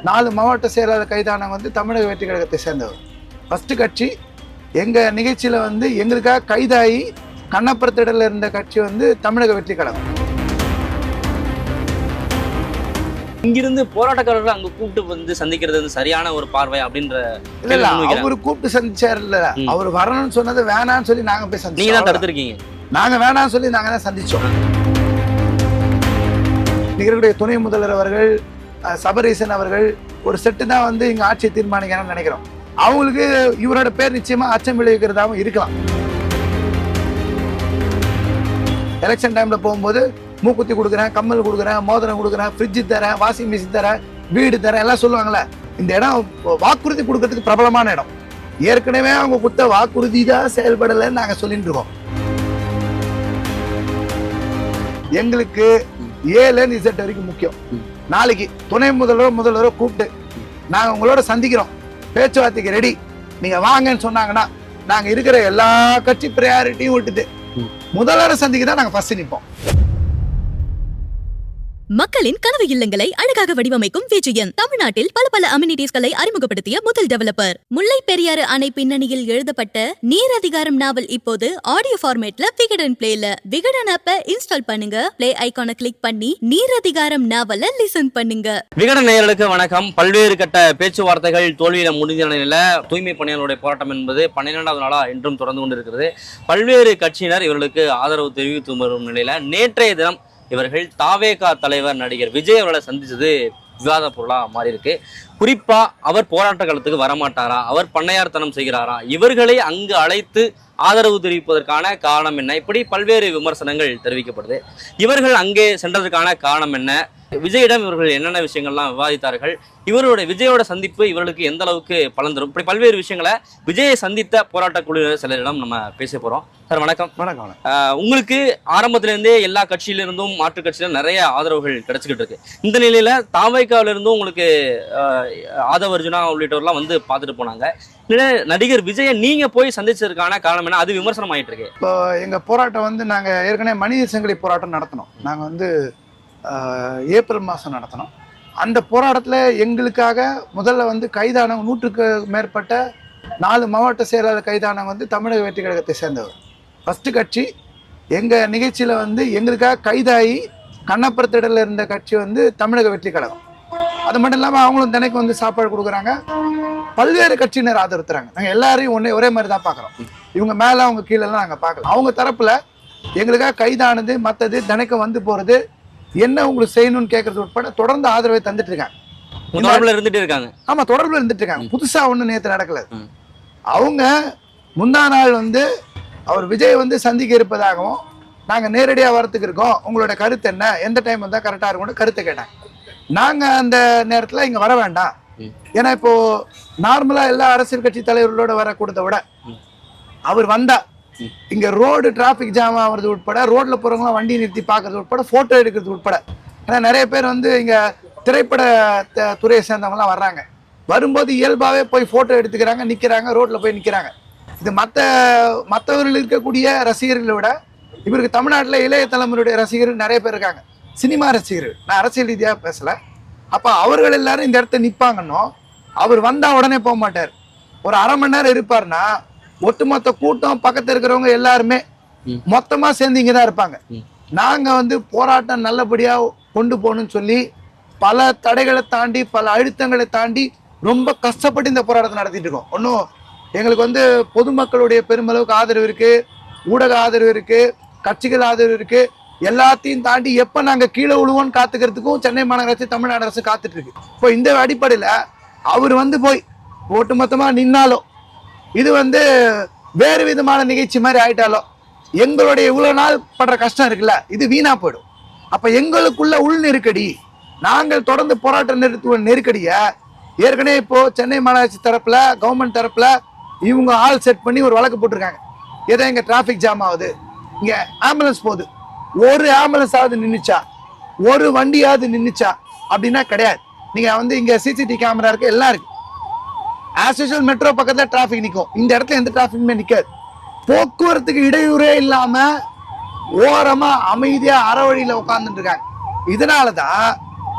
4 மாவட்ட செயலாளர் கைதானவங்க வந்து தமிழக வெற்றி கழகத்தை சேர்ந்தவர். ஃபர்ஸ்ட் கட்சி எங்கள் நிகழ்ச்சியில் வந்து எங்களுக்காக கைதாகி கண்ணப்புறத்திடல இருந்த கட்சி வந்து தமிழக வெற்றி கழகம். இங்கிருந்து போராட்டக்காரர்கள் அங்க கூப்பிட்டு வந்து சந்திக்கிறது வந்து சரியான ஒரு பார்வை அப்படின்ற இல்ல அவரு கூப்பிட்டு சந்திச்சார். இல்ல அவர் வரணும்னு சொன்னது வேணான்னு சொல்லி நாங்க போய் சந்திச்சோம். நீங்க தான் தடுத்திருக்கீங்க. நாங்க வேணாம்னு சொல்லி நாங்க தான் சந்திச்சோம். நிகழ்வுடைய துணை முதல்வர் அவர்கள், சபரீசன் அவர்கள் ஒரு செட்டு தான் வந்து இங்க ஆட்சியை தீர்மானிக்கணும்னு நினைக்கிறோம். அவங்களுக்கு இவரோட பேர் நிச்சயமா அச்சம் விளைவிக்கிறதாவும் இருக்கலாம். எலெக்ஷன் டைம்ல போகும்போது மூக்குத்தி கொடுக்குறேன், கம்மல் கொடுக்குறேன், மோதிரம் கொடுக்குறேன், ஃப்ரிட்ஜ் தரேன், வாஷிங் மிஷின் தரேன், வீடு தரேன் எல்லாம் சொல்லுவாங்கல்ல. இந்த இடம் வாக்குறுதி கொடுக்கறதுக்கு பிரபலமான இடம். ஏற்கனவே அவங்க கொடுத்த வாக்குறுதி தான் செயல்படலைன்னு நாங்க சொல்லிட்டு இருக்கோம். எங்களுக்கு ஏலேருந்து இசட் வரைக்கும் முக்கியம். நாளைக்கு துணை முதல்வரோ கூப்பிட்டு நாங்க உங்களோட சந்திக்கிறோம், பேச்சுவார்த்தைக்கு ரெடி, நீங்க வாங்கன்னு சொன்னாங்கன்னா நாங்க இருக்கிற எல்லா கட்சி பிரையாரிட்டியும் விட்டுட்டு முதல்வரை சந்திக்க தான் நாங்க ஃபர்ஸ்ட் நிற்போம். மக்களின் கனவு இல்லங்களை அழகாக வடிவமைக்கும் விஜயன் தமிழ்நாட்டில் பல அம்யூனிட்டிஸ்களை அறிமுகப்படுத்திய முதல் டெவலப்பர். முல்லை பெரியாறு அணை பின்னணியில் எழுதப்பட்ட நீர் அதிகாரம் நாவல் இப்போது ஆடியோ ஃபார்மேட்ல விகடன் பிளேல. விகடன் ஆப்பை இன்ஸ்டால் பண்ணுங்க, பிளே ஐகானை கிளிக் பண்ணி நீர் அதிகாரம் நாவலை லிசன் பண்ணுங்க. விகடன் நேயர்களுக்கு வணக்கம். பல்வேறு கட்ட பேச்சுவார்த்தைகள் தோல்வியில முடிஞ்ச நிலையில தூய்மை பணியாளருடைய போராட்டம் என்பது 12வது நாளா இன்றும் தொடர்ந்து கொண்டிருக்கிறது. பல்வேறு கட்சியினர் இவர்களுக்கு ஆதரவு தெரிவித்து வரும் நிலையில நேற்றைய தினம் இவர்கள் தாவேகா தலைவர் நடிகர் விஜய் அவர்களை சந்திச்சது விவாத பொருளா மாறி இருக்கு. குறிப்பா அவர் போராட்ட காலத்துக்கு வரமாட்டாரா, அவர் பண்ணையார்த்தனம் செய்கிறாரா, இவர்களை அங்கு அழைத்து ஆதரவு தெரிவிப்பதற்கான காரணம் என்ன, இப்படி பல்வேறு விமர்சனங்கள் தெரிவிக்கப்படுது. இவர்கள் அங்கே சென்றதற்கான காரணம் என்ன, விஜயிடம் இவர்கள் என்னென்ன விஷயங்கள்லாம் விவாதித்தார்கள், இவருடைய விஜயோட சந்திப்பு இவர்களுக்கு எந்த அளவுக்கு பலன் தரும், இப்படி பல்வேறு விஷயங்களை விஜயை சந்தித்த போராட்ட குழுவினர் சிலரிடம் நம்ம பேச போறோம். சார் வணக்கம். வணக்கம். உங்களுக்கு ஆரம்பத்திலேருந்தே எல்லா கட்சியிலிருந்தும் மாற்று கட்சியில நிறைய ஆதரவுகள் கிடைச்சிக்கிட்டு இருக்கு. இந்த நிலையில தாவேகாவில இருந்தும் உங்களுக்கு ஆதவ அர்ஜுனா உள்ளிட்டவர்லாம் வந்து பார்த்துட்டு போனாங்க. நடிகர் விஜயை நீங்க போய் சந்திச்சதுக்கான காரணம் என்ன, அது விமர்சனம் ஆயிட்டு இருக்கு. இப்போ எங்க போராட்டம் வந்து நாங்க ஏற்கனவே மனித சங்கிலி போராட்டம் நடத்தினோம். நாங்க வந்து ஏப்ரல் மாதம் நடத்தினோம். அந்த போராட்டத்தில் எங்களுக்காக முதல்ல வந்து கைதானவங்க 100க்கு மேற்பட்ட 4 மாவட்ட செயலாளர் கைதானவங்க வந்து தமிழக வெற்றி கழகத்தை சேர்ந்தவர். ஃபர்ஸ்ட் கட்சி எங்கள் நிகழ்ச்சியில் வந்து எங்களுக்காக கைதாகி கண்ணப்புறத்திடல இருந்த கட்சி வந்து தமிழக வெற்றி கழகம். அது மட்டும் இல்லாமல் அவங்களும் தினைக்கு வந்து சாப்பாடு கொடுக்குறாங்க, பல்வேறு கட்சியினர் ஆதரித்துறாங்க. நாங்கள் எல்லாரையும் ஒரே மாதிரி தான் பார்க்குறோம். இவங்க மேலே அவங்க கீழெல்லாம் நாங்கள் பார்க்கலாம். அவங்க தரப்பில் எங்களுக்காக கைதானது மற்றது தினைக்கு வந்து போகிறது என்ன உங்களுக்கு செய்யணும்னு கேட்கறது உட்பட தொடர்ந்து ஆதரவை தந்துட்டு இருக்காங்க. இருந்துட்டு இருக்காங்க. ஆமா, தொடர்புல இருந்துட்டு இருக்காங்க. புதுசா ஒண்ணு நேற்று நடக்கல. அவங்க முந்தா நாள் வந்து அவர் விஜய் வந்து சந்திக்க இருப்பதாகவும் நாங்க நேரடியா வரத்துக்கு இருக்கோம், உங்களோட கருத்து என்ன, எந்த டைம் வந்தா கரெக்டா இருக்கும்னு கருத்தை கேட்டாங்க. நாங்க அந்த நேரத்துல இங்க வர வேண்டாம், ஏன்னா இப்போ நார்மலா எல்லா அரசியல் கட்சி தலைவர்களோட வர கூட்டத்தை விட அவர் வந்தா இங்க ரோடு டிராபிக் ஜாம் ஆகிறது உட்பட, ரோட்ல போறவங்களாம் வண்டி நிறுத்தி பார்க்கறது உட்பட, போட்டோ எடுக்கிறது உட்பட, ஏன்னா நிறைய பேர் வந்து இங்க திரைப்பட துறையை சேர்ந்தவங்கலாம் வர்றாங்க. வரும்போது இயல்பாவே போய் போட்டோ எடுத்துக்கிறாங்க, நிக்கிறாங்க, ரோட்ல போய் நிக்கிறாங்க. இது மற்றவர்கள் இருக்கக்கூடிய ரசிகர்களை விட இவருக்கு தமிழ்நாட்டில் இளைய தலைமுறையுடைய ரசிகர்கள் நிறைய பேர் இருக்காங்க, சினிமா ரசிகர்கள். நான் அரசியல் ரீதியாக பேசல. அப்ப அவர்கள் எல்லாரும் இந்த இடத்த நிற்பாங்கன்னோ, அவர் வந்தா உடனே போக மாட்டார். ஒரு அரை மணி நேரம் இருப்பார்னா ஒட்டுமொத்த கூட்டம் பக்கத்துல இருக்கிறவங்க எல்லாருமே மொத்தமா சேர்ந்து இங்கதான் இருப்பாங்க. நாங்க வந்து போராட்டம் நல்லபடியா கொண்டு போகணும்னு சொல்லி பல தடைகளை தாண்டி பல அழுத்தங்களை தாண்டி ரொம்ப கஷ்டப்பட்டு இந்த போராட்டத்தை நடத்திட்டு இருக்கோம். ஒன்றும் எங்களுக்கு வந்து பொதுமக்களுடைய பெருமளவுக்கு ஆதரவு இருக்கு, ஊடக ஆதரவு இருக்கு, கட்சிகள் ஆதரவு இருக்கு. எல்லாத்தையும் தாண்டி எப்ப நாங்க கீழே விழுவோன்னு காத்துக்கிறதுக்கும் சென்னை மாநகராட்சி தமிழ்நாடு அரசு காத்துட்டு இருக்கு. இப்போ இந்த அடிப்படையில அவர் வந்து போய் ஒட்டுமொத்தமா நின்னாலும் இது வந்து வேறு விதமான நிகழ்ச்சி மாதிரி ஆயிட்டாலும் எங்களுடைய இவ்வளவு நாள் படுற கஷ்டம் இருக்குல்ல, இது வீணா போயிடும். அப்ப எங்களுக்குள்ள உள் நெருக்கடி, நாங்கள் தொடர்ந்து போராட்டம் நிறுத்துவ நெருக்கடிய ஏற்கனவே இப்போ சென்னை மாநகராட்சி தரப்புல கவர்மெண்ட் தரப்புல இவங்க ஆள் செட் பண்ணி ஒரு வழக்கு போட்டிருக்காங்க. ஏதோ இங்க டிராபிக் ஜாம் ஆகுது, இங்க ஆம்புலன்ஸ் போகுது, ஒரு ஆம்புலன்ஸ் ஆகுது நின்னுச்சா, ஒரு வண்டியாவது நின்னுச்சா அப்படின்னா கிடையாது. நீங்க வந்து இங்க சிசிடிவி கேமரா இருக்கு, எல்லாம் இருக்கு. ஆஸ் யூசுவல் மெட்ரோ பக்கத்துல டிராபிக் நிற்கும், இந்த இடத்துல எந்த டிராபிக்குமே நிற்காது. போக்குவரத்துக்கு இடையூறே இல்லாம ஓரமா அமைதியா அறவழியில உட்கார்ந்துட்டு இருக்காங்க. இதனாலதான்,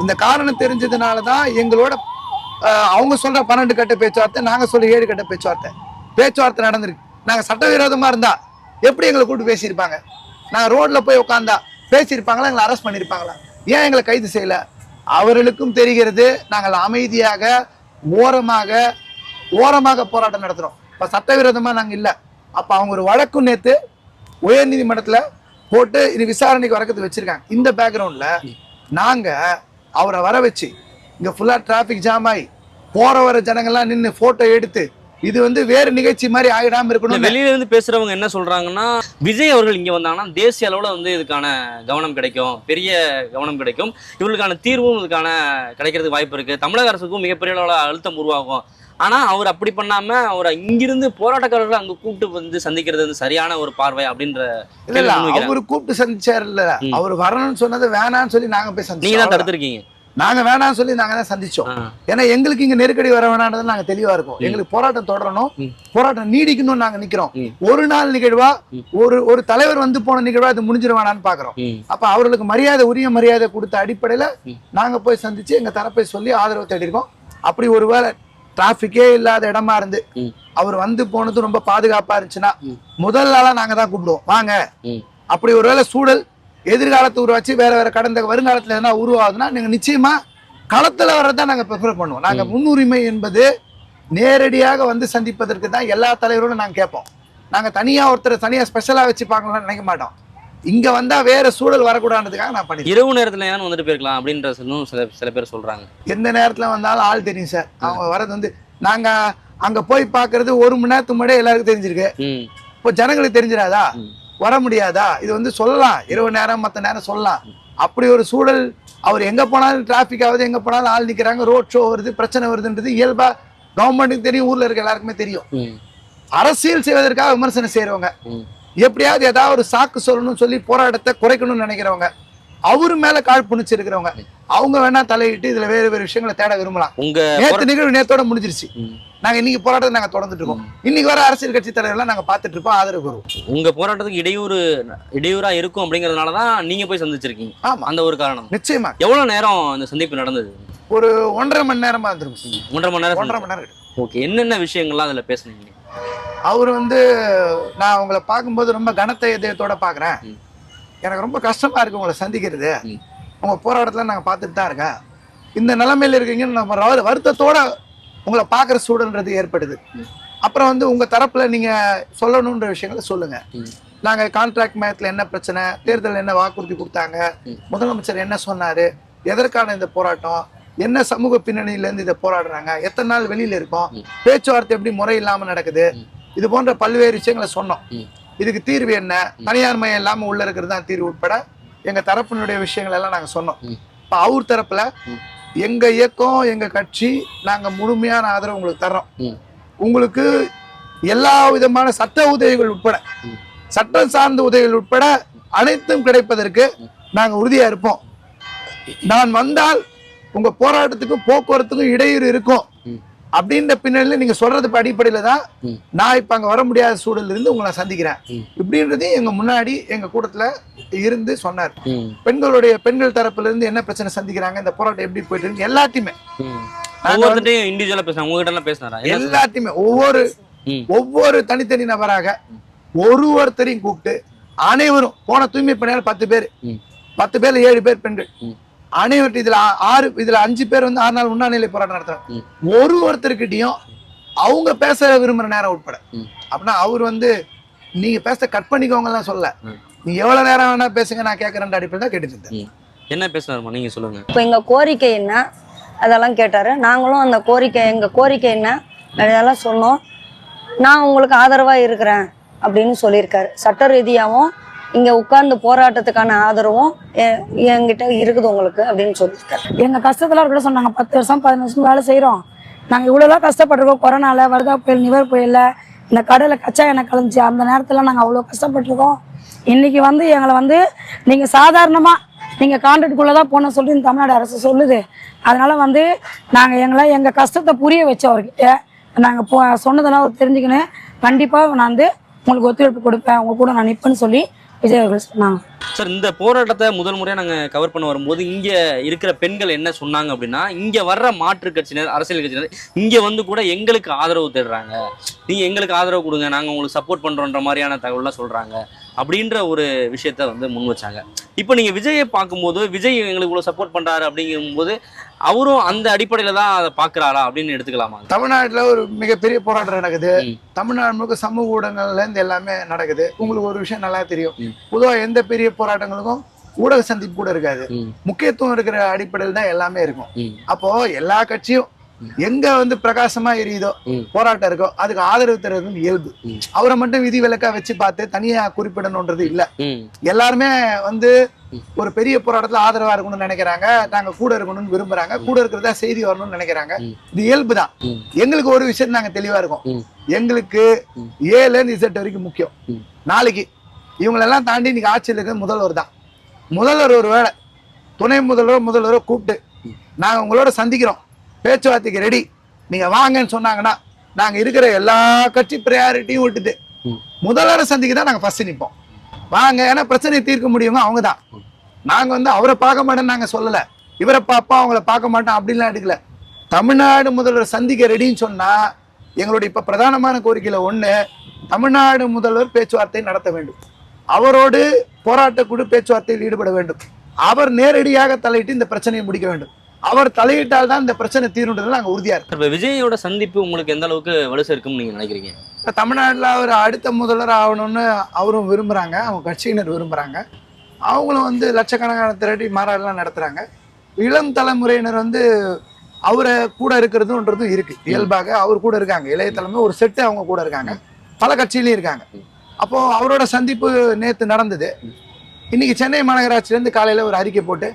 இந்த காரணம் தெரிஞ்சதுனாலதான் எங்களோட அவங்க சொல்ற 12 கட்ட பேச்சுவார்த்தை, நாங்க சொல்ற 7 கட்ட பேச்சுவார்த்தை நடந்திருக்கு. நாங்க சட்டவிரோதமா இருந்தா எப்படி எங்களை கூப்பிட்டு பேசியிருப்பாங்க? நாங்க ரோட்ல போய் உட்காந்தா பேசியிருப்பாங்களா? எங்களை அரெஸ்ட் பண்ணியிருப்பாங்களா? ஏன் எங்களை கைது செய்யல? அவர்களுக்கும் தெரிகிறது நாங்கள் அமைதியாக ஓரமாக போராட்டம் நடத்துறோம். இப்ப சட்டவிரோதமா நாங்க இல்ல. அப்ப அவங்க ஒரு வழக்கு நேத்து உயர் நீதிமன்றத்துல போட்டு இது விசாரணைக்கு வரக்கத்து வச்சிருக்காங்க. இந்த பேக்ரவுண்ட்ல நாங்க அவரை வர வச்சு இங்க ஃபுல்லா டிராபிக் ஜாம் ஆகி போற வர ஜனங்கள்லாம் நின்று போட்டோ எடுத்து இது வந்து வேறு நிகழ்ச்சி மாதிரி ஆகிடாம இருக்கணும். வெளியில இருந்து பேசுறவங்க என்ன சொல்றாங்கன்னா, விஜய் அவர்கள் இங்க வந்தாங்கன்னா தேசிய அளவுல வந்து இதுக்கான கவனம் கிடைக்கும், பெரிய கவனம் கிடைக்கும், இவர்களுக்கான தீர்வும் இதுக்கான கிடைக்கிறதுக்கு வாய்ப்பு இருக்கு, தமிழக அரசுக்கும் மிகப்பெரிய அளவுல அழுத்தம் உருவாகும். ஆனா அவர் அப்படி பண்ணாம அவரை இங்கிருந்து போராட்டக்காரர்கள் அங்க கூப்பிட்டு வந்து சந்திக்கிறது வந்து சரியான ஒரு பார்வை அப்படின்ற. இல்ல அவரு கூப்பிட்டு சந்திச்சாரு இல்ல, அவர் வரணும்னு சொன்னது வேணான்னு சொல்லி நாங்க போய் சந்திச்சோம். நீங்க தான் தடுத்துருக்கீங்க. நாங்க வேணாம்னு சொல்லி நாங்க தான் சந்திச்சோம். ஏன்னா எங்களுக்கு இங்க நெருக்கடி வர வேணான்றது நாங்க தெளிவா இருக்கோம். எங்களுக்கு போராட்டம் தொடரணும், போராட்டம் நீடிக்கணும்னு நாங்க நிக்கிறோம். ஒரு நாள் நிகழ்வா ஒரு தலைவர் வந்து போன நிகழ்வா இது முடிஞ்சிட வேணான்னு பாக்குறோம். அப்ப அவர்களுக்கு உரிய மரியாதை கொடுத்த அடிப்படையில நாங்க போய் சந்திச்சு எங்க தரப்பை சொல்லி ஆதரவு தேடி இருக்கோம். அப்படி ஒருவேளை டிராபிக்கே இல்லாத இடமா இருந்து அவர் வந்து போனது ரொம்ப பாதுகாப்பா இருந்துச்சுன்னா முதல் நாளா நாங்க தான் கூப்பிடுவோம் வாங்க. அப்படி ஒருவேளை சூழல் எதிர்காலத்தை உருவாச்சு வேற கடந்த வருங்காலத்துல எதனா உருவாகுதுன்னா நீங்க நிச்சயமா களத்துல வர்றதான் நாங்க ப்ரிஃபர் பண்ணுவோம். நாங்க முன்னுரிமை என்பது நேரடியாக வந்து சந்திப்பதற்கு தான் எல்லா தலைவரோடும் நாங்க கேட்போம். நாங்க ஒருத்தர் தனியா ஸ்பெஷலா வச்சு பார்க்கணும்னு நினைக்க மாட்டோம். இங்க வந்தா வேற சூழல் வரக்கூடாதுக்காக நான் பண்ணி இரவு நேரத்துல ஏன் வந்துட்டு போயிருக்கலாம் அப்படின்ற சில பேர் சொல்றாங்க. எந்த நேரத்துல வந்தாலும் ஆள் தெரியும் சார். அவங்க வரது வந்து நாங்க அங்க போய் பாக்குறது 1 மணி நேரத்துக்கு முன்னாடியே எல்லாருக்கும் தெரிஞ்சிருக்கு. இப்போ ஜனங்களுக்கு தெரிஞ்சிடாதா? வர முடியாதா? இது வந்து சொல்லலாம், இரவு நேரம் மற்ற நேரம் சொல்லலாம். அப்படி ஒரு சூழல் அவர் எங்க போனாலும் டிராபிக் ஆகுது, எங்க போனாலும் ஆள் நிக்கிறாங்க, ரோட் ஷோ வருது, பிரச்சனை வருதுன்றது இயல்பா கவர்மெண்ட்டுக்கு தெரியும், ஊர்ல இருக்க எல்லாருக்குமே தெரியும். அரசியல் செய்வதற்காக விமர்சனம் செய்யறவங்க, எப்படியாவது ஏதாவது ஒரு சாக்கு சொல்லணும்னு சொல்லி போராட்டத்தை குறைக்கணும்னு நினைக்கிறவங்க, அவரு மேல காழ்ப்புணிச்சு இருக்கிறவங்க, அவங்க வேணா தலையிட்டு இதுல வேறு விஷயங்களை தேட விரும்பலாம். நேத்து நிகழ்வு நேத்தோட முடிஞ்சிருச்சு. நாங்க இன்னைக்கு போராட்டத்தை நாங்க தொடர்ந்துட்டு இருக்கோம். இன்னைக்கு வர அரசியல் கட்சி தலைவர்கள் நாங்க பாத்துட்டு இருப்போம், ஆதரவு வருவோம். உங்க போராட்டத்துக்கு இடையூறா இருக்கும் அப்படிங்கறதுனாலதான் நீங்க போய் சந்திச்சிருக்கீங்க. ஆமா, அந்த ஒரு காரணம். நிச்சயமா. எவ்வளவு நேரம் இந்த சந்திப்பு நடந்தது? ஒரு 1.5 மணி நேரமா இருந்திருக்கும். 1.5 மணி நேரம். 1.5 மணி நேரம். ஓகே, என்னென்ன விஷயங்கள்லாம் அதுல பேசுனீங்க? அவர் வந்து நான் உங்களை பார்க்கும்போது ரொம்ப கனத்த இதயத்தோட பாக்குறேன், எனக்கு ரொம்ப கஷ்டமா இருக்கு உங்களை சந்திக்கிறது, உங்க போராட்டத்துல நாங்க பார்த்துட்டு தான் இருக்கேன், இந்த நிலைமையில இருக்கீங்கன்னு நம்ம வருத்தத்தோட உங்களை பார்க்குற சூழல்ன்றது ஏற்படுது. அப்புறம் வந்து உங்க தரப்புல நீங்க சொல்லணுன்ற விஷயங்களை சொல்லுங்க. நாங்க கான்ட்ராக்ட் மையத்துல என்ன பிரச்சனை, தேர்தல் என்ன வாக்குறுதி கொடுத்தாங்க, முதலமைச்சர் என்ன சொன்னாரு, எதற்கான இந்த போராட்டம், என்ன சமூக பின்னணியில இருந்து இதை போராடுறாங்க, எத்தனை நாள் வெளியில இருக்கோம், பேச்சுவார்த்தை எப்படி முறை இல்லாம நடக்குது, இது போன்ற பல்வேறு விஷயங்களை சொன்னோம். இதுக்கு தீர்வு என்ன, தனியார் மையம் இல்லாம உள்ள இருக்கிறது தான் தீர்வு உட்பட எங்க தரப்பினுடைய விஷயங்கள் எல்லாம் நாங்க சொன்னோம். இப்ப அவர் தரப்புல எங்க இயக்கம் எங்க கட்சி நாங்க முழுமையான ஆதரவு உங்களுக்கு தர்றோம். உங்களுக்கு எல்லா விதமான சட்ட உதவிகள் உட்பட, சட்டம் சார்ந்த உதவிகள் உட்பட அனைத்தும் கிடைப்பதற்கு நாங்க உறுதியா இருப்போம். நான் வந்தால் உங்க போராட்டத்துக்கும் போக்குவரத்துக்கும் இடையூறு இருக்கும் அப்படின்ற பின்னணியில நீங்க சொல்றது அடிப்படையில தான் நான் இப்ப அங்க வர முடியாத சூழல் இருந்து உங்களை சந்திக்கிறேன் இப்படின்றது எங்க முன்னாடி எங்க கூட்டத்துல இருந்து சொன்னார். பெண்கள் தரப்புல இருந்து என்ன பிரச்சனை சந்திக்கிறாங்க, இந்த போராட்டம் எப்படி போயிட்டு இருக்கு, எல்லாத்தையுமே எல்லாத்தையுமே ஒவ்வொரு தனித்தனி நபராக ஒருத்தரையும் கூப்பிட்டு அனைவரும் போன தூய்மை பணியாளர் 10 பேர் 10 பேர்ல 7 பேர் பெண்கள், அனைவரும் இதுல 5 பேர் வந்து 6 நாள் உண்ணாநிலை போராட்டம் நடத்துறாங்க. ஒருத்தருக்கிட்டையும் அவங்க பேச விரும்புற நேரம் உட்பட. அப்படின்னா அவர் வந்து நீங்க பேச கட் பண்ணிக்கோங்க சொல்ல, நீங்க எவ்வளவு நேரம் வேணா பேசுங்க நான் கேட்கறேன் அடிப்படையில் தான் கேட்டுட்டு இருந்தேன். என்ன பேசுறாருமா நீங்க சொல்லுங்க. இப்போ எங்க கோரிக்கை என்ன அதெல்லாம் கேட்டாரு. நாங்களும் அந்த எங்க கோரிக்கை என்ன அதெல்லாம் சொன்னோம். நான் உங்களுக்கு ஆதரவா இருக்கிறேன் அப்படின்னு சொல்லியிருக்காரு. சட்ட ரீதியாகவும் இங்க உட்கார்ந்து போராட்டத்துக்கான ஆதரவும் என்கிட்ட இருக்குது உங்களுக்கு அப்படின்னு சொல்லியிருக்காரு. எங்க கஷ்டத்துல கூட சொன்னாங்க 10 வருஷம் 15 வருஷம் வேலை செய்யறோம், நாங்க இவ்வளவுதான் கஷ்டப்பட்டிருக்கோம். கொரோனால, வருதா புயல், நிவர் புயல்ல இந்த கடையில கச்சா எண்ணெய் கலந்துச்சு, அந்த நேரத்துல நாங்க அவ்வளவு கஷ்டப்பட்டிருக்கோம். இன்னைக்கு வந்து எங்களை வந்து நீங்க சாதாரணமா நீங்க கான்ட்ராக்டுக்குள்ளதான் போன சொல்லி இந்த தமிழ்நாடு அரசு சொல்லுது. அதனால வந்து நாங்க எங்க கஷ்டத்தை புரிய வச்சு அவர்கிட்ட நாங்க சொன்னதெல்லாம் தெரிஞ்சுக்கணும். கண்டிப்பா நான் வந்து உங்களுக்கு ஒத்துழைப்பு கொடுப்பேன், உங்க கூட நான் நிற்பேன்னு சொல்லி விஜய் அவர்கள் சொன்னாங்க. சார், இந்த போராட்டத்தை முதல் முறையாக நாங்கள் கவர் பண்ண வரும்போது இங்கே இருக்கிற பெண்கள் என்ன சொன்னாங்க அப்படின்னா, இங்கே வர்ற மாற்று கட்சியினர், அரசியல் கட்சியினர் இங்கே வந்து கூட எங்களுக்கு ஆதரவு தேடுறாங்க, நீங்கள் எங்களுக்கு ஆதரவு கொடுங்க, நாங்கள் உங்களுக்கு சப்போர்ட் பண்ணுறோன்ற மாதிரியான தகவலாம் சொல்கிறாங்க அப்படின்ற ஒரு விஷயத்த வந்து முன் வச்சாங்க. இப்போ நீங்கள் விஜயை பார்க்கும்போது, விஜய் எங்களுக்கு இவ்வளோ சப்போர்ட் பண்ணுறாரு அப்படிங்கும்போது அவரும் அந்த அடிப்படையில் தான் அதை பார்க்குறாரா அப்படின்னு எடுத்துக்கலாமா? தமிழ்நாட்டில் ஒரு மிகப்பெரிய போராட்டம் நடக்குது. தமிழ்நாடு முழுக்க சமூக ஊடகங்கள்ல இருந்து எல்லாமே நடக்குது. உங்களுக்கு ஒரு விஷயம் நல்லா தெரியும், பொதுவாக எந்த பெரிய போராட்டங்களுக்கும் ஊடக சந்திப்பு கூட இருக்காது. முக்கியத்துவம் இருக்கிற அடிப்படையில் தான் எல்லாமே இருக்கும். அப்போ எல்லா கட்சியும் எங்க வந்து பிரகாசமா எரியுதோ, போராட்டம் இருக்கோ, அதுக்கு ஆதரவு தருவது இயல்பு. அவரை மட்டும் விதி விலக்கா வச்சு பார்த்து தனியா குறிப்பிடணும்ன்றது இல்ல. எல்லாருமே வந்து ஒரு பெரிய போராட்டத்துல ஆதரவா இருக்கணும்னு நினைக்கிறாங்க, நாங்க கூட இருக்கணும்னு விரும்புறாங்க, கூட இருக்கிறதா செய்தி வரணும்னு நினைக்கிறாங்க. இது இயல்பு தான். எங்களுக்கு ஒரு விஷயம் நாங்க தெளிவா இருக்கோம், எங்களுக்கு ஏல Z வரைக்கும் முக்கியம். நாளைக்கு இவங்களெல்லாம் தாண்டி இன்னைக்கு ஆட்சியில் இருக்கிற முதல்வர் தான். முதல்வர் ஒரு வேளை துணை முதல்வரோ கூப்பிட்டு நாங்க உங்களோட சந்திக்கிறோம், பேச்சுவார்த்தைக்கு ரெடி, நீங்க வாங்கன்னு சொன்னாங்கன்னா நாங்க இருக்கிற எல்லா கட்சி ப்ரையாரிட்டியும் விட்டுட்டு முதல்வரை சந்திக்க தான் நாங்க ஃபர்ஸ்ட் நிற்போம். வாங்க, ஏன்னா பிரச்சனையை தீர்க்க முடியுங்க அவங்க தான். நாங்க வந்து அவரை பார்க்க மாட்டோம்னு நாங்க சொல்லல, இவரை பார்ப்போம் அவங்கள பார்க்க மாட்டோம் அப்படின்லாம் எடுக்கல. தமிழ்நாடு முதல்வர் சந்திக்க ரெடின்னு சொன்னா எங்களுடைய இப்ப பிரதானமான கோரிக்கையில ஒண்ணு, தமிழ்நாடு முதல்வர் பேச்சுவார்த்தை நடத்த வேண்டும், அவரோடு போராட்டக்குழு பேச்சுவார்த்தையில் ஈடுபட வேண்டும், அவர் நேரடியாக தலையிட்டு இந்த பிரச்சனையை முடிக்க வேண்டும். அவர் தலையிட்டால் தான் இந்த பிரச்சனை தீருன்றது நாங்கள் உறுதியா இருக்கோம். இப்போ விஜயோட சந்திப்பு உங்களுக்கு எந்த அளவுக்கு வலுசு இருக்கும்னு நீங்க நினைக்கிறீங்க? தமிழ்நாட்டில் அவர் அடுத்த முதல்வர் ஆகணும்னு அவரும் விரும்புறாங்க, அவங்க கட்சியினர் விரும்புறாங்க. அவங்களும் வந்து லட்சக்கணக்கான திரட்டி மாநாடுலாம் நடத்துறாங்க. இளம் தலைமுறையினர் வந்து அவரை கூட இருக்கிறதுன்றதும் இருக்கு. இயல்பாக அவர் கூட இருக்காங்க, இளைய தலைமை ஒரு செட்டு அவங்க கூட இருக்காங்க, பல கட்சியிலையும் இருக்காங்க. அப்போ அவரோட சந்திப்பு நேற்று நடந்தது. இன்னைக்கு சென்னை மாநகராட்சியிலேருந்து காலையில ஒரு அறிக்கை போட்டு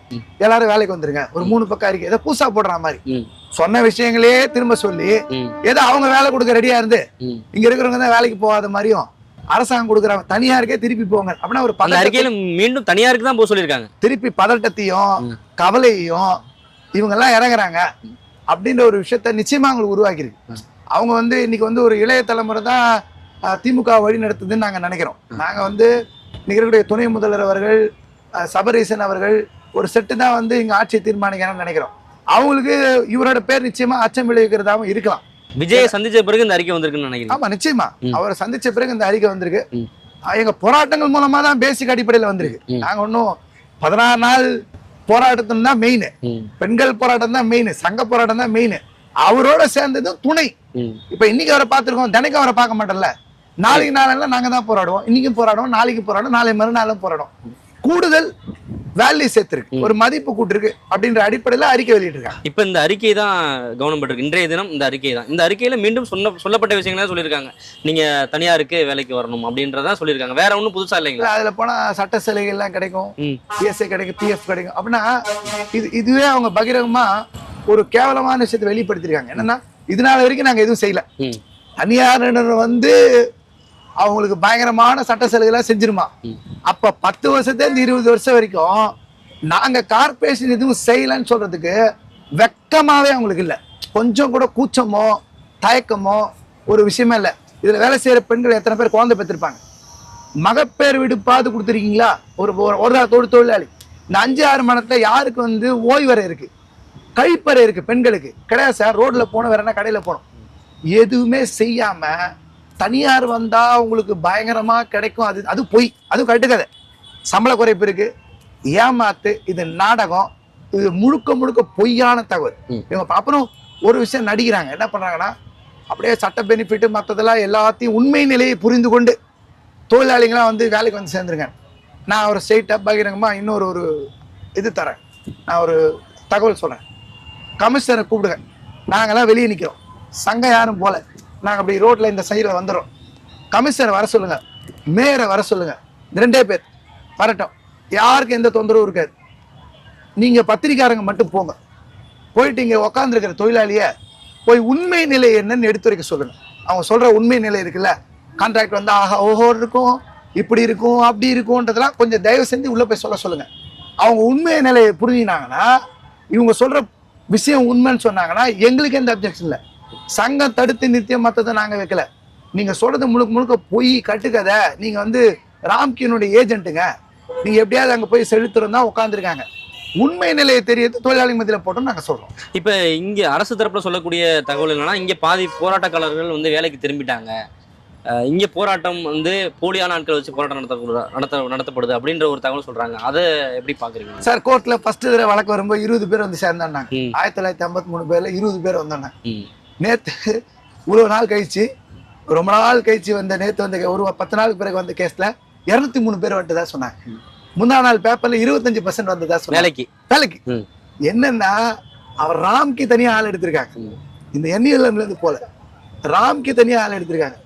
எல்லாரும் வேலைக்கு வந்துருங்க, ஒரு 3 பக்கம் அறிக்கை, ஏதோ பூசா போடுற மாதிரி சொன்ன விஷயங்களே திரும்ப சொல்லி ஏதோ அவங்க வேலை கொடுக்க ரெடியா இருந்து இங்க இருக்கிறவங்க தான் வேலைக்கு போகாத மாதிரியும் அரசாங்கம் கொடுக்குறாங்க, தனியாருக்கே திருப்பி போங்க அப்படின்னா ஒரு அறிக்கையில மீண்டும் தனியாருக்கு தான் போக சொல்லியிருக்காங்க. திருப்பி பதட்டத்தையும் கவலையையும் இவங்க எல்லாம் இறங்குறாங்க அப்படின்ற ஒரு விஷயத்த நிச்சயமா அவங்களுக்கு உருவாக்கியிருக்கு. அவங்க வந்து இன்னைக்கு வந்து ஒரு இளைய தலைமுறை தான் திமுக வழி நடத்துதுன்னு நாங்க நினைக்கிறோம். நாங்க வந்து நிகழ்வுடைய துணை முதல்வர் அவர்கள், சபரீசன் அவர்கள் ஒரு செட்டு தான் வந்து இங்க ஆட்சியை தீர்மானிக்கணும்னு நினைக்கிறோம். அவங்களுக்கு இவரோட பேர் நிச்சயமா அச்சம் விளைவிக்கிறதாவும் இருக்கலாம். விஜயை சந்திச்ச பிறகு இந்த அறிக்கை வந்திருக்குன்னு நினைக்கிறேன். ஆமா, நிச்சயமா அவரை சந்திச்ச பிறகு இந்த அறிக்கை வந்திருக்கு. எங்க போராட்டங்கள் மூலமா தான் பேசிக் அடிப்படையில வந்திருக்கு. நாங்க ஒன்னும் 16 நாள் போராட்டத்தும் தான் மெயின், பெண்கள் போராட்டம் தான் மெயின், சங்க போராட்டம் தான் மெயின், அவரோட சேர்ந்தது துணை. இப்ப இன்னைக்கு அவரை பார்த்திருக்கோம், தினைக்கும் அவரை பார்க்க மாட்டோம்ல. நாளைக்கு நாளெல்லாம் நாங்க தான் போராடுவோம், இன்னைக்கும் போராடுவோம், நாளைக்கு போராடுவோம், நாளை மறுநாளும் போராடும். கூடுதல் வேல்யூ சேர்த்திருக்கு, ஒரு மதிப்பு கூட்டிருக்கு அப்படின்ற அடிப்படையில அறிக்கை வெளியிட்டிருக்காங்க. இப்ப இந்த அறிக்கை தான் கவனம் பெற்றிருக்கு. இன்றைய தினம் இந்த அறிக்கை தான். இந்த அறிக்கையில மீண்டும் சொல்லப்பட்ட விஷயங்கள் சொல்லியிருக்காங்க, நீங்க தனியாருக்கு வேலைக்கு வரணும் அப்படின்றதான் சொல்லியிருக்காங்க. வேற ஒன்றும் புதுசா இல்லைங்களா? அதுல போனா சட்ட சலுகை எல்லாம் கிடைக்கும், PSA கிடைக்கும், PF கிடைக்கும் அப்படின்னா இதுவே அவங்க பகிரங்கமா ஒரு கேவலமான விஷயத்தை வெளிப்படுத்திருக்காங்க. என்னன்னா இதனால வரைக்கும் நாங்க எதுவும் செய்யல, தனியார் வந்து அவங்களுக்கு பயங்கரமான சட்ட சலுகைலாம் செஞ்சிருமா. அப்ப 10 வருஷத்துல 20 வருஷம் வரைக்கும் நாங்க கார்பரேஷன் எதுவும் செய்யலன்னு சொல்றதுக்கு வெக்கமாவே அவங்களுக்கு இல்ல, கொஞ்சம் கூட கூச்சமோ தயக்கமோ ஒரு விஷயமே இல்ல. இதுல வேலை செய்யற பெண்கள் எத்தனை பேர் குழந்தை பெற்றிருப்பாங்க, மகப்பேறு விடுப்பாது கொடுத்துருக்கீங்களா? ஒரு தொழிலாளி இந்த 5-6 மணத்துல யாருக்கு வந்து ஓய்வறை இருக்கு, கழிப்பறை இருக்கு, பெண்களுக்கு கிடையாது சார். ரோட்ல போன வேற என்ன கடையில போனோம், எதுவுமே செய்யாம தனியார் வந்தா உங்களுக்கு பயங்கரமா கிடைக்கும், அது பொய், அது கட்டுக்கதை, சம்பள குறைப்பு இருக்கு, ஏமாத்து, இது நாடகம், இது முழுக்க பொய்யான தகவல். இவங்க அப்புறம் ஒரு விஷயம் நடிக்கிறாங்க, என்ன பண்றாங்கன்னா அப்படியே சட்ட பெனிஃபிட் மற்றதெல்லாம் எல்லாத்தையும் உண்மை நிலையை புரிந்து கொண்டு தொழிலாளிகளாம் வந்து வேலைக்கு வந்து சேர்ந்துருங்க. நான் ஒரு ஸ்ட்ரெயிட்டா பகிரங்கமா இன்னொரு இது தரேன், நான் ஒரு தகவல் சொல்றேன். கமிஷனரை கூப்பிடுங்க, நாங்கெல்லாம் வெளியே நிற்கிறோம், சங்கம் யாரும் போல, நாங்கள் அப்படி ரோட்ல இந்த சைடில் வந்துடுறோம், கமிஷனரை வர சொல்லுங்க, மேயரை வர சொல்லுங்க, 2 பேர் வரட்டும், யாருக்கும் எந்த தொந்தரவும் இருக்காது. நீங்க பத்திரிக்காரங்க மட்டும் போங்க, போயிட்டு இங்க உக்காந்துருக்கிற தொழிலாளிய போய் உண்மை நிலை என்னன்னு எடுத்துரைக்க சொல்லுங்க. அவங்க சொல்ற உண்மை நிலை இருக்குல்ல, கான்ட்ராக்ட் வந்து ஆஹா ஓஹோ இருக்கும், இப்படி இருக்கும், அப்படி இருக்கும்ன்றதெல்லாம் கொஞ்சம் தயவு செஞ்சு உள்ள போய் சொல்லுங்க. அவங்க உண்மை நிலையை புரிஞ்சினாங்கன்னா, இவங்க சொல்ற விஷயம் உண்மைன்னு சொன்னாங்கன்னா எங்களுக்கு எந்த அப்ஜெக்ஷன் இல்லை. சங்கம் தடுத்து நிறுத்திய மற்றதை நாங்க வைக்கல, நீங்க சொல்றது முழுக்க பொய் கட்டுக்கதை, நீங்க வந்து ராம்கினுடைய ஏஜென்ட்டுங்க, நீங்க எப்படியாவது அங்க போய் செலுத்துறோம் தான் உட்காந்துருக்காங்க. உண்மை நிலையை தெரியறது தொழிலாளி மத்தியில போட்டோம் நாங்க சொல்றோம். இப்ப இங்க அரசு தரப்புல சொல்லக்கூடிய தகவல் என்னன்னா, இங்க பாதி போராட்டக்காரர்கள் வந்து வேலைக்கு திரும்பிட்டாங்க, இங்க போராட்டம் வந்து போலியான ஆட்கள் வச்சு போராட்டம் நடத்தப்படுது அப்படின்ற ஒரு தகவல் சொல்றாங்க. அதை எப்படி பாக்குறீங்க சார்? கோர்ட்ல ஃபர்ஸ்ட் தடவை வழக்கு வரும்போது 20 பேர் வந்து சேர்ந்தாங்க. 1953 பேர்ல 20 பேர் வந்தாங்க. நேத்து இவ்வளவு நாள் கழிச்சு, ரொம்ப நாள் கழிச்சு வந்த நேத்து வந்து ஒரு 10 நாளுக்கு பிறகு வந்த கேஸ்ல 203 பேர் வந்துதான் சொன்னாங்க. முந்தா நாள் பேப்பர்ல 25% வந்ததா சொன்னாங்க வேலைக்கு. என்னன்னா அவர் ராம்கி தனியா ஆள் எடுத்திருக்காங்க. இந்த NULM இருந்து போல ராம்கி தனியா ஆள் எடுத்திருக்காங்க.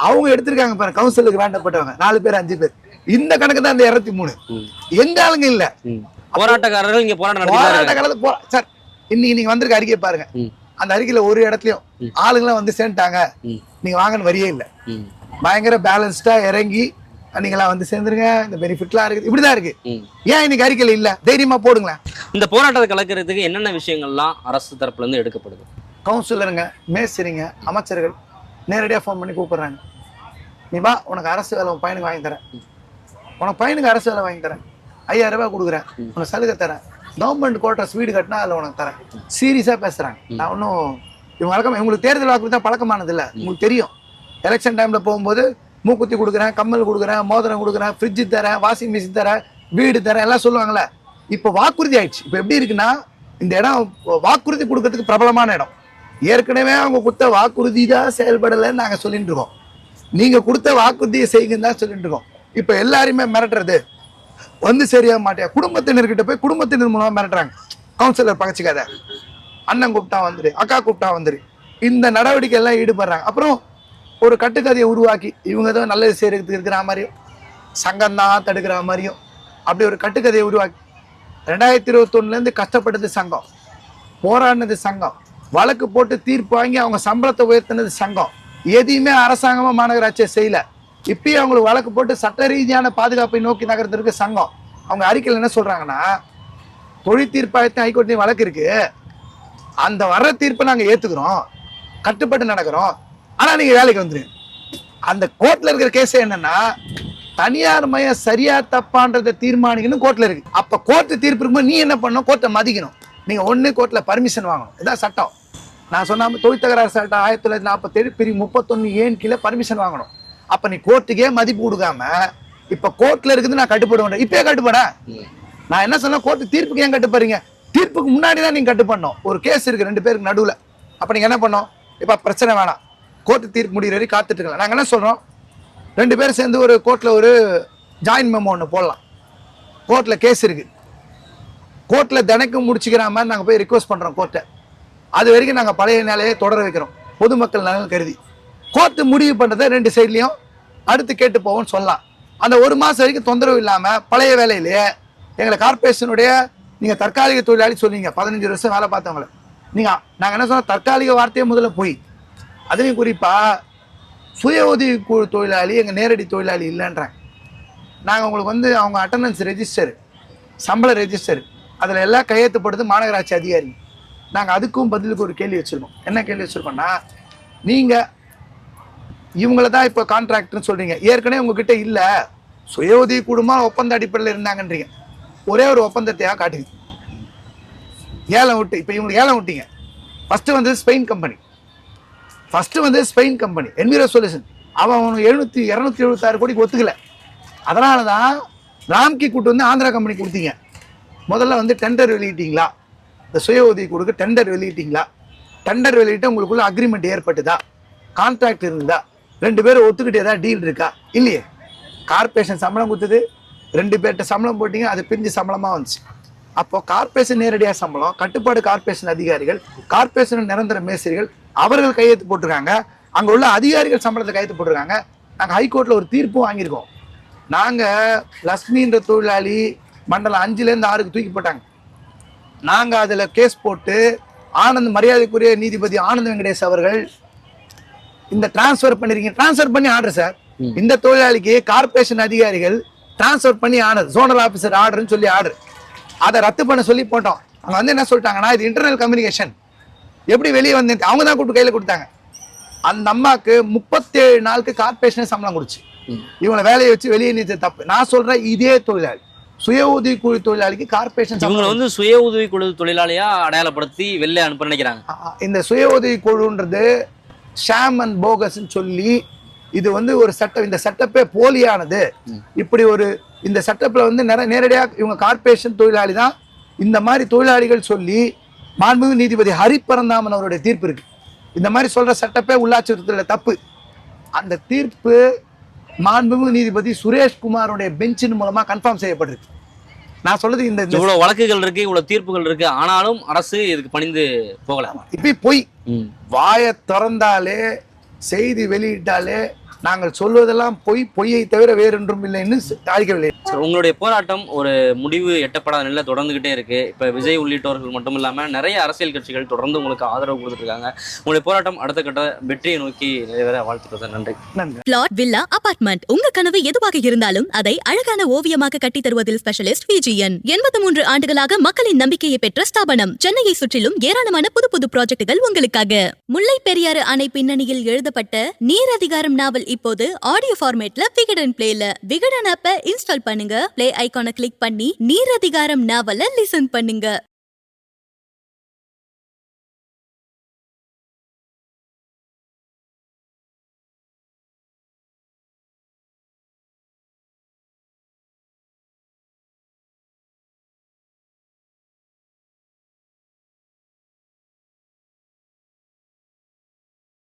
அவங்க எடுத்திருக்காங்க பாருங்க, கவுன்சிலுக்கு வேண்டப்பட்டவங்க 4 பேர் 5 பேர். இந்த கணக்கு தான் இந்த 203. எங்க ஆளுங்க இல்ல, போராட்டக்காரர்கள் இங்க போராட்டக்காரர்கள் சார். இன்னைக்கு நீங்க வந்திருக்க அறிக்கையை பாருங்க, அந்த அறிக்கையில ஒரு இடத்துலயும் ஆளுங்களாம் வந்து சேர்ந்துட்டாங்க நீங்க வாங்கன்னு வரியே இல்ல. பயங்கர பேலன்ஸ்டா இறங்கி நீங்களாம் வந்து சேர்ந்துருங்க, இந்த பெனிஃபிட்லாம் இருக்குது, இப்படிதான் இருக்கு. ஏன் இன்னைக்கு அறிக்கையில இல்ல? தைரியமா போடுங்களேன். இந்த போராட்டத்தை கலக்கிறதுக்கு என்னென்ன விஷயங்கள்லாம் அரசு தரப்புல இருந்து எடுக்கப்படுது? கவுன்சிலருங்க, மேஸ்திரிங்க, அமைச்சர்கள் நேரடியாக ஃபோன் பண்ணி கூப்பிடுறாங்க. நீ வா, உனக்கு அரசு வேலை உன் பையனுக்கு வாங்கி தரேன், உனக்கு பையனுக்கு அரசு வேலை வாங்கி தரேன், 5000 ரூபாய் கொடுக்குறேன், உனக்கு சலுகை தரேன், கவர்மெண்ட் குவார்டர்ஸ் வீடு கட்டினா அதில் உனக்கு தரேன். சீரியஸாக பேசுகிறாங்க. நான் ஒன்றும் இவங்க வழக்கம், இவங்களுக்கு தேர்தல் வாக்கு தான் பழக்கமானது இல்லை. உங்களுக்கு தெரியும், எலெக்ஷன் டைமில் போகும்போது மூக்குத்தி கொடுக்குறேன், கம்மல் கொடுக்குறேன், மோதிரம் கொடுக்குறேன், ஃப்ரிட்ஜு தரேன், வாஷிங் மிஷின் தரேன், வீடு தரேன் எல்லாம் சொல்லுவாங்கல்ல. இப்போ வாக்குறுதி ஆயிடுச்சு. இப்போ எப்படி இருக்குன்னா, இந்த இடம் வாக்குறுதி கொடுக்கறதுக்கு பிரபலமான இடம். ஏற்கனவே அவங்க கொடுத்த வாக்குறுதி தான் செயல்படலைன்னு நாங்கள் சொல்லிட்டு இருக்கோம். நீங்கள் கொடுத்த வாக்குறுதியை செய்யுங்கன்னு தான் சொல்லிட்டு இருக்கோம். இப்போ எல்லாருமே மிரட்டுறது வந்து சரியா மாட்டியா, குடும்பத்தினர்கிட்ட போய் குடும்பத்தினர் மூலமாக மிரட்டுறாங்க. கவுன்சிலர் பகச்சிக்காத, அண்ணன் கூப்பிட்டா வந்துரு, அக்கா கூப்பிட்டா வந்துரு, இந்த நடவடிக்கை எல்லாம் ஈடுபடுறாங்க. அப்புறம் ஒரு கட்டுக்கதையை உருவாக்கி இவங்க தான் நல்லது செய்யறதுக்கு இருக்கிற மாதிரியும், சங்கம் தான் தடுக்கிற மாதிரியும், அப்படி ஒரு கட்டுக்கதையை உருவாக்கி 2021 கஷ்டப்பட்டது சங்கம், போராடினது சங்கம், வழக்கு போட்டு தீர்ப்பு வாங்கி அவங்க சம்பளத்தை உயர்த்தினது சங்கம். எதையுமே அரசாங்கமா மாநகராட்சியை செய்யல. இப்பயும் அவங்களுக்கு வழக்கு போட்டு சட்ட ரீதியான பாதுகாப்பை நோக்கி நகர்த்திருக்கு சங்கம். அவங்க அறிக்கையில் என்ன சொல்றாங்கன்னா, தொழில் தீர்ப்பாயத்தையும் ஹைகோர்ட்லையும் வழக்கு இருக்கு, அந்த வர்ற தீர்ப்பை நாங்க ஏத்துக்கிறோம், கட்டுப்பட்டு நடக்கிறோம், ஆனா நீங்க வேலைக்கு வந்துருங்க. அந்த கோர்ட்ல இருக்கிற கேஸ் என்னன்னா, தனியார் மையம் சரியா தப்பான்றதை தீர்மானிக்கணும் கோர்ட்ல இருக்கு. அப்ப கோர்ட்டு தீர்ப்பு இருக்கும்போது நீ என்ன பண்ணணும்? கோர்ட்டை மதிக்கணும். நீங்க ஒண்ணு கோர்ட்ல பர்மிஷன் வாங்கணும். இதான் சட்டம். நான் சொன்ன தொழில் தகராறு சட்டம் 1947 பிரிவு 31 ஏன் கீழே பர்மிஷன் வாங்கணும். அப்ப நீ கோர்ட்டுக்கே மதிப்பு கொடுக்காம இப்ப கோர்ட்ல இருக்குது நான் கட்டுப்படுவேன், இப்பயே கட்டுப்பட. நான் என்ன சொன்ன, கோர்ட்டு தீர்ப்புக்கு ஏன் கட்டுப்படுறீங்க? தீர்ப்புக்கு முன்னாடி தான் நீங்க கட்டுப்படணும். ஒரு கேஸ் இருக்கு 2 பேருக்கு நடுவுல, அப்ப நீங்க என்ன பண்ணணும்? இப்ப பிரச்சனை வேணாம், கோர்ட்டு தீர்ப்பு முடிகிற வரை காத்துட்டு இருக்கலாம். நாங்க என்ன சொல்றோம், 2 பேரும் சேர்ந்து ஒரு கோர்ட்ல ஒரு ஜாயின் மெமோ ஒன்று போடலாம். கோர்ட்ல கேஸ் இருக்கு, கோர்ட்ல தினைக்கும் முடிச்சுக்கிற மாதிரி நாங்கள் போய் ரிக்வஸ்ட் பண்றோம் கோர்ட்டை. அது வரைக்கும் நாங்கள் பழைய நிலையை தொடர வைக்கிறோம், பொதுமக்கள் நலன் கருதி. கோர்ட்டு முடிவு பண்றதை 2 சைட்லையும் அடுத்து கேட்டு போவோம்னு சொல்லலாம். அந்த 1 மாசம் வரைக்கும் தொந்தரவு இல்லாம பழைய வேலையிலேயே எங்களை கார்பரேஷனுடைய, நீங்க தற்காலிக தொழிலாளி சொல்லுவீங்க, 15 வருஷம் வேலை பார்த்தவங்களை நீங்க, நாங்க என்ன சொன்னோம், தற்காலிக வார்த்தையே முதல்ல போய், அதுவும் குறிப்பா சுய உதவி குழு தொழிலாளி எங்க நேரடி தொழிலாளி இல்லைன்றாங்க. நாங்க உங்களுக்கு வந்து அவங்க அட்டண்டன்ஸ் ரெஜிஸ்டர், சம்பள ரெஜிஸ்டர், அதுல எல்லாம் கையெழுத்துப்படுது மாநகராட்சி அதிகாரி. நாங்க அதுக்கும் பதிலுக்கு ஒரு கேள்வி வச்சிருக்கோம். என்ன கேள்வி வச்சிருக்கோம்னா, நீங்க இவங்கள தான் இப்போ கான்ட்ராக்டர்னு சொல்றீங்க, ஏற்கனவே உங்ககிட்ட இல்ல, சுய உதவி குழுமா ஒப்பந்த அடிப்படையில் இருந்தாங்கன்றீங்க, ஒரே ஒரு ஒப்பந்தத்தையா காட்டுங்க. ஏலம் விட்டு, இப்போ இவங்களுக்கு ஏலம் விட்டீங்க. ஃபர்ஸ்ட் வந்து ஸ்பெயின் கம்பெனி என்விரோ சொல்யூஷன், அவன் 276 கோடிக்கு ஒத்துக்கல. அதனால தான் ராம்கி கூட்டு வந்து ஆந்திரா கம்பெனி கொடுத்தீங்க. முதல்ல வந்து டெண்டர் வெளியிட்டீங்களா? இந்த சுய உதவி கொடுக்க டெண்டர் வெளியிட்டீங்களா? டெண்டர் வெளியிட்டு உங்களுக்குள்ள அக்ரிமெண்ட் ஏற்பட்டுதா? கான்ட்ராக்ட் இருந்தா? 2 பேரும் ஒத்துக்கிட்டு ஏதாவது டீல் இருக்கா? இல்லையே. கார்பரேஷன் சம்பளம் கொடுத்தது, 2 பேர்கிட்ட சம்பளம் போட்டீங்க, அது பிரிஞ்சு சம்பளமா வந்துச்சு. அப்போ கார்பரேஷன் நேரடியாக சம்பளம், கட்டுப்பாடு கார்பரேஷன் அதிகாரிகள், கார்பரேஷன் நிரந்தர மேஸ்திரிகள் அவர்கள் கையெழுத்து போட்டிருக்காங்க, அங்க உள்ள அதிகாரிகள் சம்பளத்தை கையெழுத்து போட்டிருக்காங்க. நாங்க ஹைகோர்ட்ல ஒரு தீர்ப்பும் வாங்கியிருக்கோம். நாங்க லக்ஷ்மின்ற தொழிலாளி மண்டலம் 5லேருந்து 6க்கு தூக்கி போட்டாங்க. நாங்க அதுல கேஸ் போட்டு ஆனந்த், மரியாதைக்குரிய நீதிபதி ஆனந்த் வெங்கடேஷ் அவர்கள் இந்த டிரான்ஸ்பர் பண்ணிருக்கீங்க, டிரான்ஸ்பர் பண்ணி ஆர்டர் சார், இந்த தொழிலாளிக்கு கார்பரேஷன் அதிகாரிகள் டிரான்ஸ்பர் பண்ணி ஆர்டர், ஜோனல் ஆபீசர் ஆர்டர்னு சொல்லி ஆர்டர், அதை ரத்து பண்ண சொல்லி போட்டோம். அவங்க வந்து என்ன சொல்லிட்டாங்கன்னா, இது இன்டர்னல் கம்யூனிகேஷன், எப்படி வெளியே வந்து அவங்க தான் கூப்பிட்டு கையில கொடுத்தாங்க. அந்த அம்மாக்கு 37 நாளுக்கு கார்பரேஷனே சம்பளம் கொடுச்சு. இவங்களை வேலையை வச்சு வெளியே நீத்த தப்பு. நான் சொல்றேன் இதே தொழிலாளி சுய உதவி குழு தொழிலாளிக்கு கார்பரேஷன் இவங்களை வந்து சுய உதவி குழு தொழிலாளியா அடையாளப்படுத்தி வெளில அனுப்ப நினைக்கிறாங்க. இந்த சுய உதவி குழுன்றது ஷாம் அண்ட் போகஸ்ன்னு சொல்லி இது வந்து ஒரு சட்டம். இந்த சட்டப்பே போலியானது. இப்படி ஒரு இந்த சட்டத்துல வந்து நேரடியாக இவங்க கார்பரேஷன் தொழிலாளி தான் இந்த மாதிரி தொழிலாளிகள் சொல்லி மாண்புமிகு நீதிபதி ஹரிபரந்தாமன் அவருடைய தீர்ப்பு இருக்கு. இந்த மாதிரி சொல்ற சட்டப்பே உள்ளாட்சி உறுப்பினர்ல தப்பு. அந்த தீர்ப்பு மாண்புமிகு நீதிபதி சுரேஷ்குமாரோடைய பெஞ்சின் மூலமா கன்ஃபார்ம் செய்யப்பட்டிருக்கு. நான் சொல்றது இந்த இவ்வளவு வழக்குகள் இருக்கு, இவ்வளவு தீர்ப்புகள் இருக்கு, ஆனாலும் அரசு இதுக்கு பணிந்து போகலாம். இப்ப போய் வாயை திறந்தாலே செய்தி வெளியிட்டாலே நாங்கள் சொல்வதெல்லாம் பொய்யை தவிர வேறொன்றும் இல்லைன்னு தாழ்க்கவில்லை. உங்களுடைய போராட்டம் ஒரு முடிவு எட்டப்படாத நிலையில தொடர்ந்துகிட்டே இருக்கு. இப்ப விஜய் உள்ளிட்டவர்கள் மட்டும் இல்லாம நிறைய அரசியல் கட்சிகள் தொடர்ந்து உங்களுக்கு ஆதரவு கொடுத்துட்டு இருக்காங்க. உங்களுடைய போராட்டம் அடுத்த கட்ட வெற்றியை நோக்கி நிறைவேற வாழ்த்துக்கள். நன்றி. நன்றி. பிளாட், வில்லா, அபார்ட்மெண்ட் உங்க கனவு எதுவாக இருந்தாலும் அதை அழகான ஓவியமாக கட்டி தருவதில் ஸ்பெஷலிஸ்ட் விஜிஎன். 83 ஆண்டுகளாக மக்களின் நம்பிக்கையை பெற்ற ஸ்தாபனம். சென்னையை சுற்றிலும் ஏராளமான புது புது ப்ராஜெக்டுகள் உங்களுக்காக. முல்லை பெரியாறு அணை பின்னணியில் எழுதப்பட்ட நீர் அதிகாரம் நாவல் இப்போது ஆடியோ ஃபார்மேட்ல விகடன் பிளேல. விகடன் ஆப்பை இன்ஸ்டால் பண்ணுங்க. பிளே ஐகானை கிளிக் பண்ணி நீர் அதிகாரம் நாவலை லிசன் பண்ணுங்க.